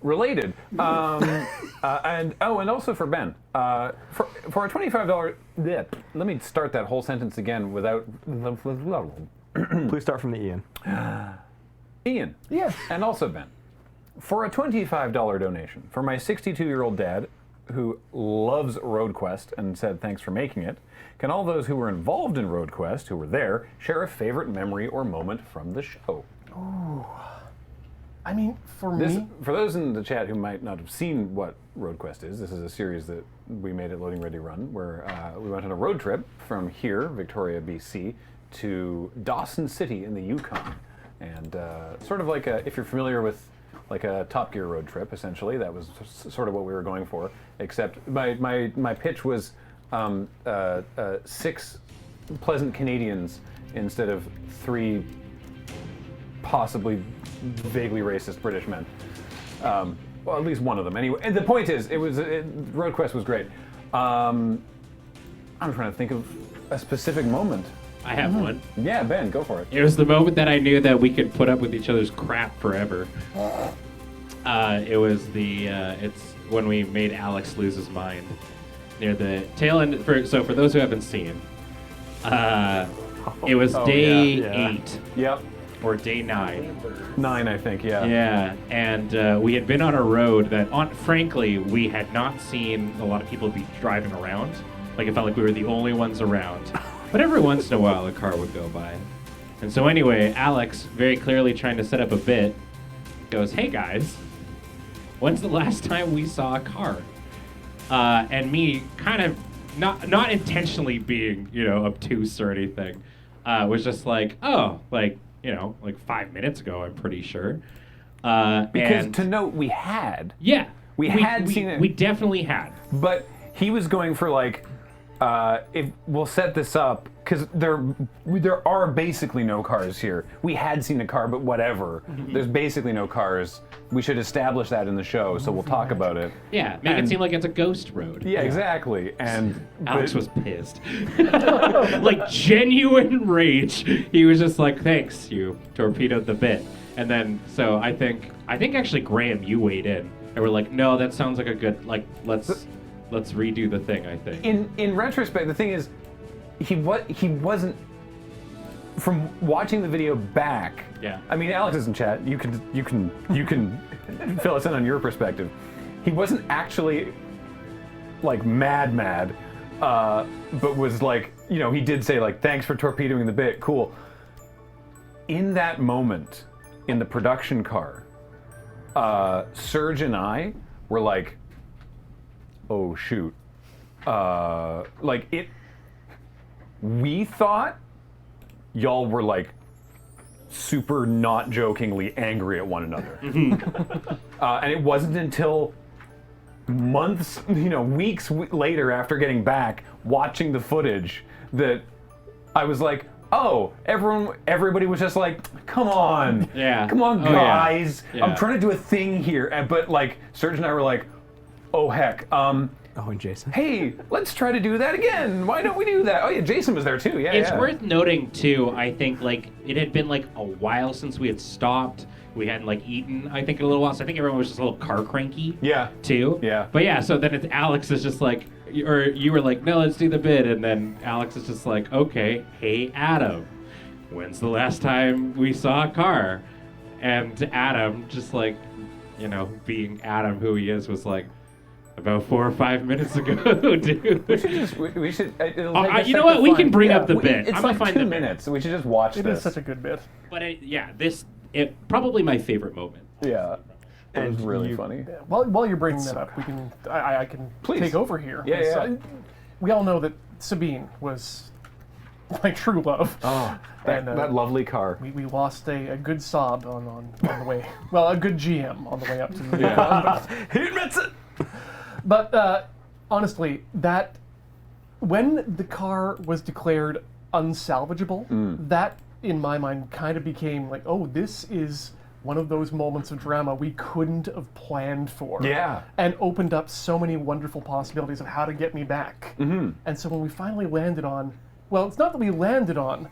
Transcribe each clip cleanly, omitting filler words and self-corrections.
related. And also for Ben, for a $25. Let me start that whole sentence again without. Please start from the Ian. Ian. Yes. And also Ben, for a $25 donation for my 62-year-old dad, who loves RoadQuest and said thanks for making it, can all those who were involved in RoadQuest, who were there, share a favorite memory or moment from the show? Ooh. I mean, for me... For those in the chat who might not have seen what RoadQuest is, this is a series that we made at Loading Ready Run, where we went on a road trip from here, Victoria, BC, to Dawson City in the Yukon. And sort of like if you're familiar with like a Top Gear road trip, essentially, that was sort of what we were going for, except my pitch was 6 pleasant Canadians instead of 3 possibly vaguely racist British men. Well, at least one of them. Anyway, and the point is, RoadQuest was great. I'm trying to think of a specific moment. I have one. Yeah, Ben, go for it. It was the moment that I knew that we could put up with each other's crap forever. It was it's when we made Alex lose his mind near the tail end. For those who haven't seen, it was day 8. Yep. Or day 9. 9, I think, yeah. Yeah, and we had been on a road that, frankly, we had not seen a lot of people be driving around. Like, it felt like we were the only ones around. But every once in a while, a car would go by. And so anyway, Alex, very clearly trying to set up a bit, goes, "Hey guys, when's the last time we saw a car?" And me, kind of not intentionally being, obtuse or anything, was just like, "Oh, like 5 minutes ago, I'm pretty sure." Because to note, we had. Yeah. We had seen it. We definitely had. But he was going for if we'll set this up, because there are basically no cars here. We had seen a car, but whatever. Mm-hmm. There's basically no cars. We should establish that in the show, so we'll talk about it. Yeah, make it seem like it's a ghost road. Yeah, exactly. And Alex was pissed. Like, genuine rage. He was just like, "Thanks, you torpedoed the bit." And then, so I think actually, Graham, you weighed in. And we're like, "No, that sounds like a good, let's redo the thing," I think. In retrospect, the thing is, he wasn't, from watching the video back. Yeah. I mean, Alex is in chat. You can fill us in on your perspective. He wasn't actually like mad, but was like, he did say like, "Thanks for torpedoing the bit, cool." In that moment, in the production car, Serge and I were like, "Oh shoot!" We thought y'all were like super not jokingly angry at one another. And it wasn't until months, weeks later after getting back, watching the footage, that I was like, "Oh, everybody was just like, come on. Yeah. Come on, guys. Yeah. I'm trying to do a thing here." But like, Serge and I were like, "Oh, heck. And Jason. Hey, let's try to do that again. Why don't we do that?" Oh yeah, Jason was there too. Yeah, it's worth noting too. I think it had been a while since we had stopped. We hadn't eaten. I think in a little while. So I think everyone was just a little car cranky. Yeah. Too. Yeah. But yeah. So then Alex is just like, or you were like, "No, let's do the bid," and then Alex is just like, "Okay, hey Adam, when's the last time we saw a car?" And Adam, just being Adam who he is, was like, "About 4 or 5 minutes ago, dude." We should. You know what? We can bring up the bit. It's I'm like gonna find 2 the minutes. So we should just watch this. It is such a good bit. But it probably my favorite moment. Yeah. It was really funny. Yeah, while you're bringing that up, I can Please. take over here. Yeah. We all know that Saabine was my true love. Oh, that lovely car. We lost a good Saab on the way. Well, a good GM on the way up to the Yukon. He admits it. But honestly, when the car was declared unsalvageable, that in my mind kind of became like, oh, this is one of those moments of drama we couldn't have planned for. Yeah. And opened up so many wonderful possibilities of how to get me back. Mm-hmm. And so when we finally landed on, well, it's not that we landed on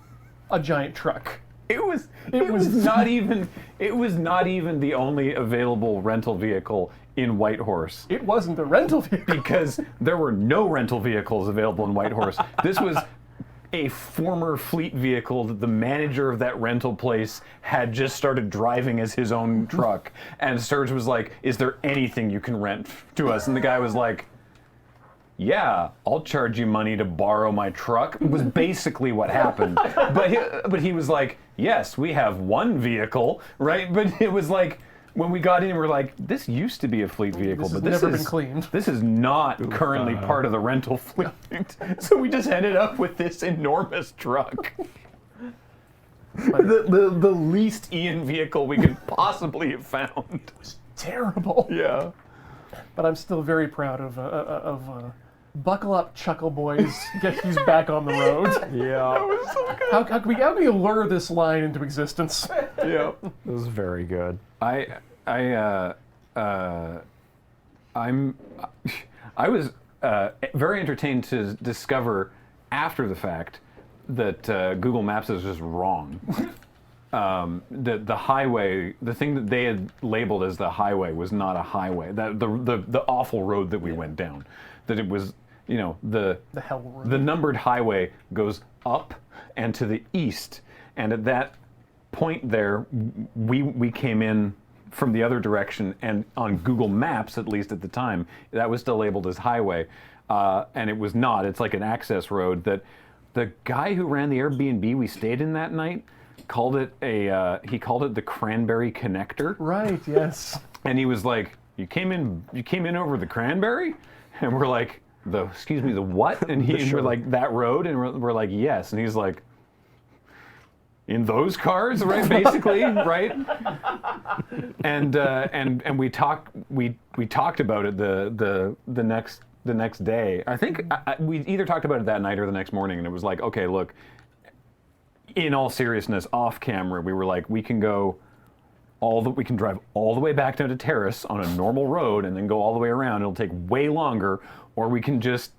a giant truck. It was not even the only available rental vehicle in Whitehorse. It wasn't a rental vehicle. Because there were no rental vehicles available in Whitehorse. This was a former fleet vehicle that the manager of that rental place had just started driving as his own truck. And Sturge was like, "Is there anything you can rent to us?" And the guy was like, "Yeah, I'll charge you money to borrow my truck," was basically what happened. But he was like, "Yes, we have one vehicle," right? But it was like, when we got in, we were like, "This used to be a fleet vehicle, but never been cleaned. This is not currently part of the rental fleet." So we just ended up with this enormous truck. the least Ian vehicle we could possibly have found. Terrible. Yeah. But I'm still very proud of buckle up, Chuckle Boys. He's back on the road. Yeah. That was so good. How can we lure this line into existence? Yeah. It was very good. I was very entertained to discover after the fact that Google Maps is just wrong. The highway, the thing that they had labeled as the highway was not a highway. The awful road that we went down, that it was, the hell road. The numbered highway goes up and to the east, and at that point there, we came in from the other direction, and on Google Maps, at least at the time, that was still labeled as highway, and it was not. It's like an access road that the guy who ran the Airbnb we stayed in that night called it the Cranberry Connector. Right. Yes. And he was like, "You came in over the Cranberry?" And we're like, the what?" And we're like, "That road?" And we're like, "Yes." And he's like, "In those cars?" Right, basically, right? And we talked about it the next day. I think we either talked about it that night or the next morning, and it was like, okay, look, in all seriousness, off camera, we were like, we can drive all the way back down to Terrace on a normal road and then go all the way around. It'll take way longer, or we can just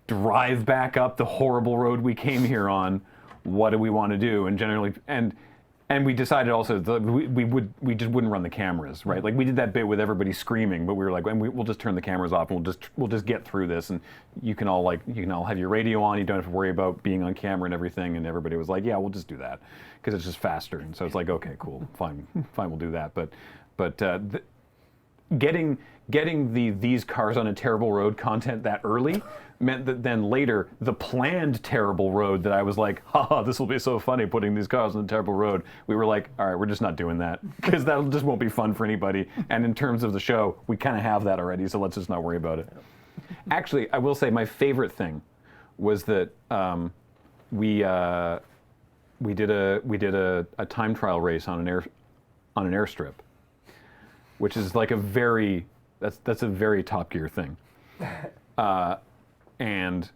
drive back up the horrible road we came here on. What do we want to do? And generally, and we decided also that we just wouldn't run the cameras, right? Like, we did that bit with everybody screaming, but we were like, we'll just turn the cameras off and we'll just get through this, and you can all have your radio on. You don't have to worry about being on camera and everything. And everybody was like, "Yeah, we'll just do that because it's just faster." And so it's like, okay, cool, fine, we'll do that. But getting these cars on a terrible road content that early meant that then later the planned terrible road that I was like, "Haha, this will be so funny putting these cars on a terrible road," we were like, all right, we're just not doing that because that just won't be fun for anybody. And in terms of the show, we kind of have that already, so let's just not worry about it. Actually, I will say my favorite thing was that we did a time trial race on an airstrip, which is like that's a very Top Gear thing. And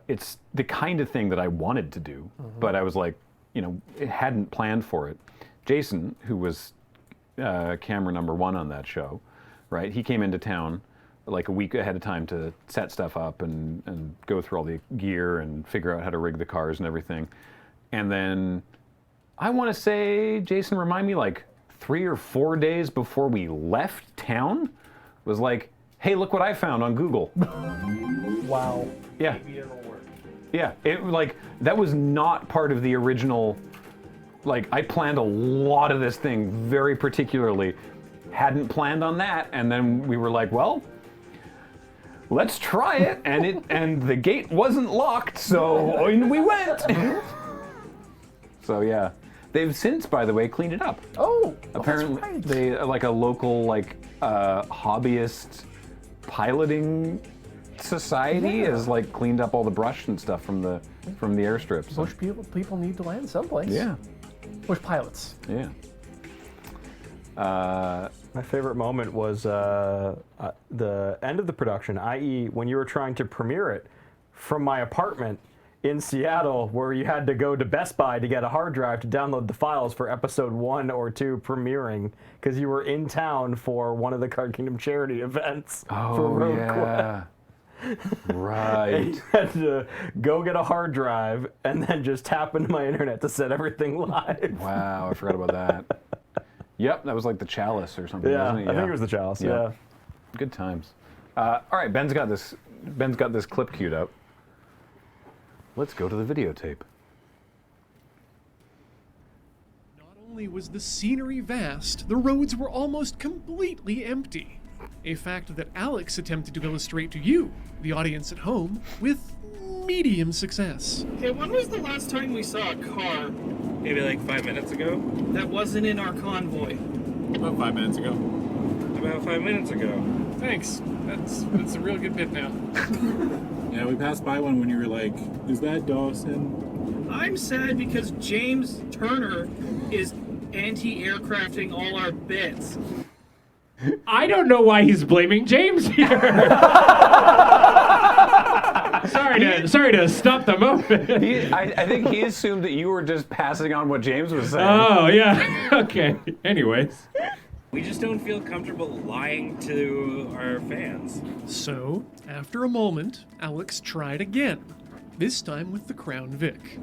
it's the kind of thing that I wanted to do, but I was like, it hadn't planned for it. Jason, who was camera number one on that show, right? He came into town like a week ahead of time to set stuff up and go through all the gear and figure out how to rig the cars and everything. And then I want to say, Jason, remind me, like 3 or 4 days before we left town, was like, "Hey, look what I found on Google." Wow. Yeah. Maybe it'll work. Yeah, that was not part of the original, like, I planned a lot of this thing very particularly, hadn't planned on that, and then we were like, well, let's try it, and the gate wasn't locked, so in we went. So yeah, they've since, by the way, cleaned it up. Oh, Apparently, that's right. they like a local hobbyist piloting society has like cleaned up all the brush and stuff from the airstrip. So. Bush people need to land someplace. Yeah, Bush pilots. yeah. My favorite moment was the end of the production, i.e. when you were trying to premiere it from my apartment in Seattle, where you had to go to Best Buy to get a hard drive to download the files for episode 1 or 2 premiering, because you were in town for one of the Card Kingdom charity events for RoadQuest. Yeah. Right. Had to go get a hard drive and then just tap into my internet to set everything live. Wow, I forgot about that. Yep, that was like the Chalice or something, Yeah, wasn't it? I think it was the Chalice. Yeah. Good times. All right, Ben's got this clip queued up. Let's go to the videotape. Not only was the scenery vast, the roads were almost completely empty. A fact that Alex attempted to illustrate to you, the audience at home, with medium success. Okay, when was the last time we saw a car Maybe like 5 minutes ago? that wasn't in our convoy? About 5 minutes ago. About 5 minutes ago. Thanks. That's a real good bit now. Yeah, we passed by one when you were like, is that Dawson? I'm sad because James Turner is anti-aircrafting all our bits. I don't know why he's blaming James here. sorry to stop the moment. I think he assumed that you were just passing on what James was saying. Oh, yeah. Okay. Anyways. We just don't feel comfortable lying to our fans. So, after a moment, Alex tried again, this time with the Crown Vic.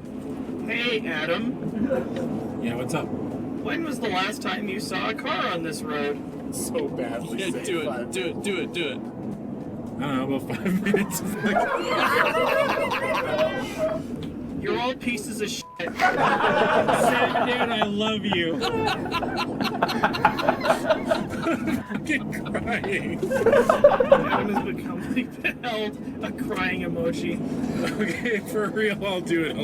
Hey, Adam. Yeah, what's up? When was the last time you saw a car on this road? So badly. Yeah, do it. I don't know, about 5 minutes. You're all pieces of shit. Sam, dude, I love you. I'm crying. Adam has become beheld a crying emoji. Okay, for real, I'll do it.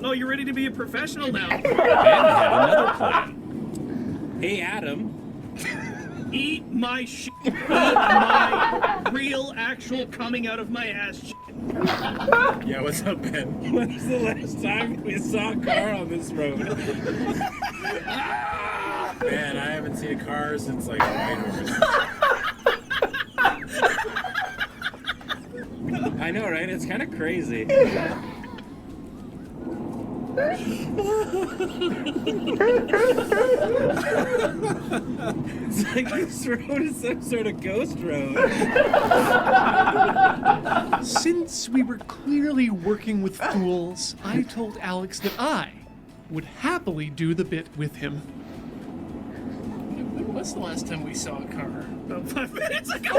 Oh, you're ready to be a professional now. Ben had another plan. Hey, Adam. Eat my shit. Eat my real, actual coming out of my ass shit. Yeah, what's up, Ben? When was the last time we saw a car on this road? Man, I haven't seen a car since like Whitehorse. I know, right? It's kind of crazy. It's like this road is some sort of ghost road. Since we were clearly working with fools, I told Alex that I would happily do the bit with him. When was the last time we saw a car? About 5 minutes ago.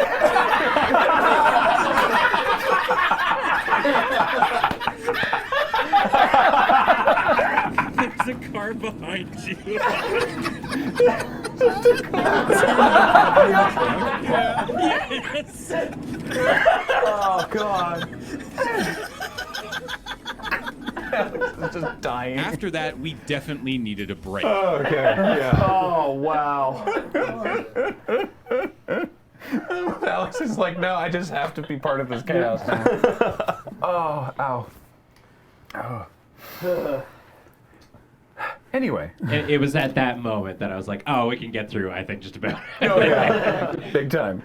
There's a car behind you. Yes. Oh God. Just dying. After that, we definitely needed a break. Okay, yeah. Oh wow. Alex is like, no, I just have to be part of this chaos now. Oh, ow. Oh. Anyway. It was at that moment that I was like, oh, we can get through, I think, just about. Oh, yeah. Big time.